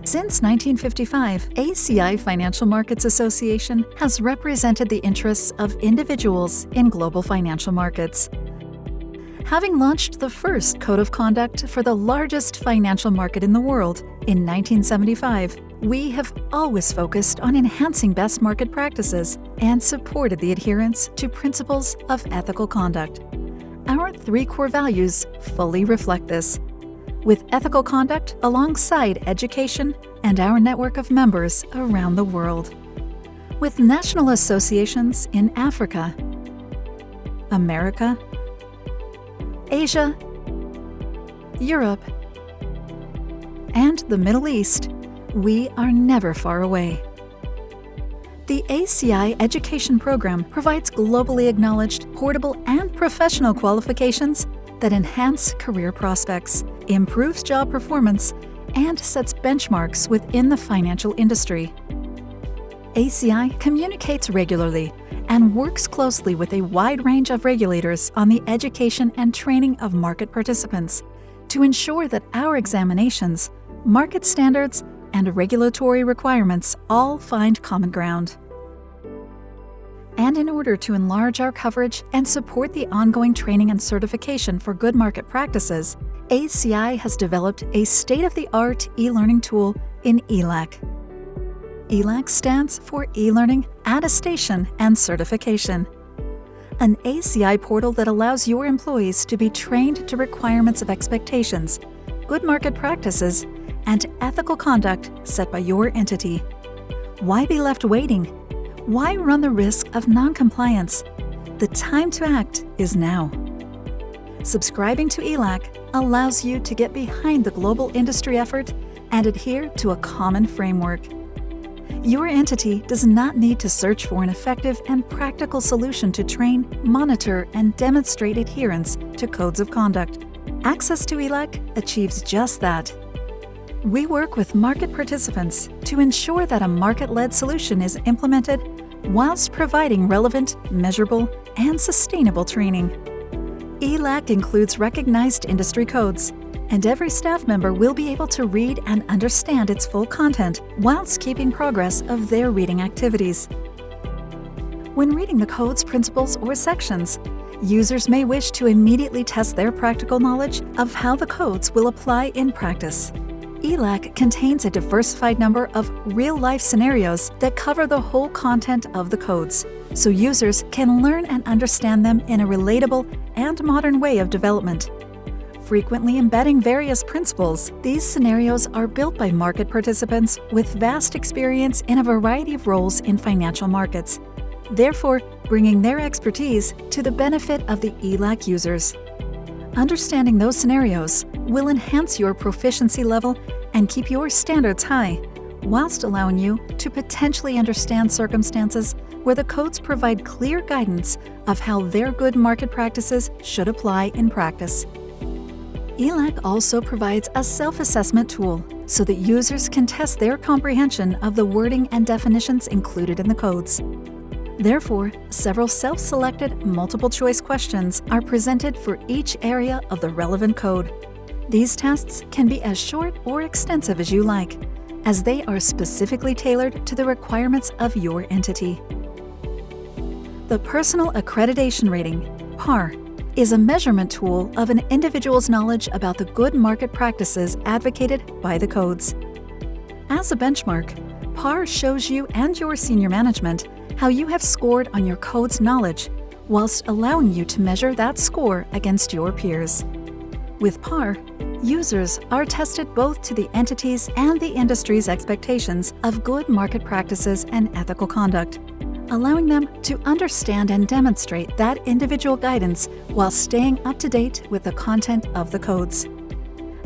Since 1955, ACI Financial Markets Association has represented the interests of individuals in global financial markets. Having launched the first code of conduct for the largest financial market in the world in 1975, we have always focused on enhancing best market practices and supported the adherence to principles of ethical conduct. Our 3 core values fully reflect this, with ethical conduct alongside education and our network of members around the world. With national associations in Africa, America, Asia, Europe, and the Middle East, we are never far away. The ACI Education Program provides globally acknowledged, portable, and professional qualifications that enhance career prospects, improves job performance, and sets benchmarks within the financial industry. ACI communicates regularly and works closely with a wide range of regulators on the education and training of market participants to ensure that our examinations, market standards, and regulatory requirements all find common ground. And in order to enlarge our coverage and support the ongoing training and certification for good market practices, ACI has developed a state-of-the-art e-learning tool in ELAC. ELAC stands for E-Learning, Attestation and Certification, an ACI portal that allows your employees to be trained to requirements of expectations, good market practices, and ethical conduct set by your entity. Why be left waiting? Why run the risk of non-compliance? The time to act is now. Subscribing to ELAC allows you to get behind the global industry effort and adhere to a common framework. Your entity does not need to search for an effective and practical solution to train, monitor, and demonstrate adherence to codes of conduct. Access to ELAC achieves just that. We work with market participants to ensure that a market-led solution is implemented whilst providing relevant, measurable, and sustainable training. ELAC includes recognized industry codes, and every staff member will be able to read and understand its full content whilst keeping progress of their reading activities. When reading the code's principles or sections, users may wish to immediately test their practical knowledge of how the codes will apply in practice. ELAC contains a diversified number of real-life scenarios that cover the whole content of the codes, so users can learn and understand them in a relatable and modern way of development. Frequently embedding various principles, these scenarios are built by market participants with vast experience in a variety of roles in financial markets, therefore bringing their expertise to the benefit of the ELAC users. Understanding those scenarios will enhance your proficiency level and keep your standards high, whilst allowing you to potentially understand circumstances where the codes provide clear guidance of how their good market practices should apply in practice. ELAC also provides a self-assessment tool so that users can test their comprehension of the wording and definitions included in the codes. Therefore, several self-selected multiple-choice questions are presented for each area of the relevant code. These tests can be as short or extensive as you like, as they are specifically tailored to the requirements of your entity. The Personal Accreditation Rating, PAR, is a measurement tool of an individual's knowledge about the good market practices advocated by the codes. As a benchmark, PAR shows you and your senior management how you have scored on your code's knowledge, whilst allowing you to measure that score against your peers. With PAR, users are tested both to the entity's and the industry's expectations of good market practices and ethical conduct, allowing them to understand and demonstrate that individual guidance while staying up to date with the content of the codes.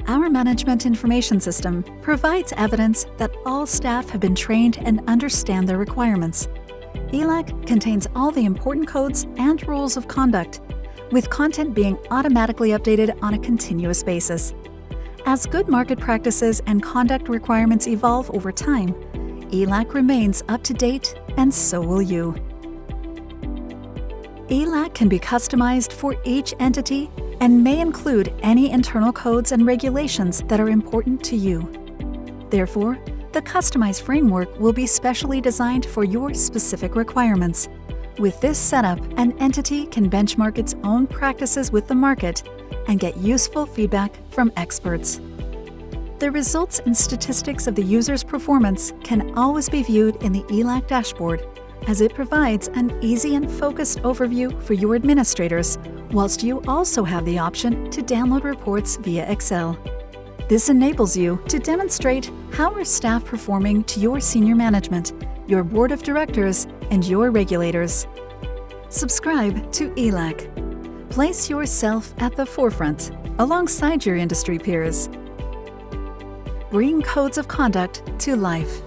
Our management information system provides evidence that all staff have been trained and understand their requirements. ELAC contains all the important codes and rules of conduct, with content being automatically updated on a continuous basis. As good market practices and conduct requirements evolve over time, ELAC remains up to date, and so will you. ELAC can be customized for each entity and may include any internal codes and regulations that are important to you. Therefore, the customized framework will be specially designed for your specific requirements. With this setup, an entity can benchmark its own practices with the market and get useful feedback from experts. The results and statistics of the user's performance can always be viewed in the ELAC dashboard, as it provides an easy and focused overview for your administrators, whilst you also have the option to download reports via Excel. This enables you to demonstrate how are staff performing to your senior management, your board of directors, and your regulators. Subscribe to ELAC. Place yourself at the forefront, alongside your industry peers. Bring codes of conduct to life.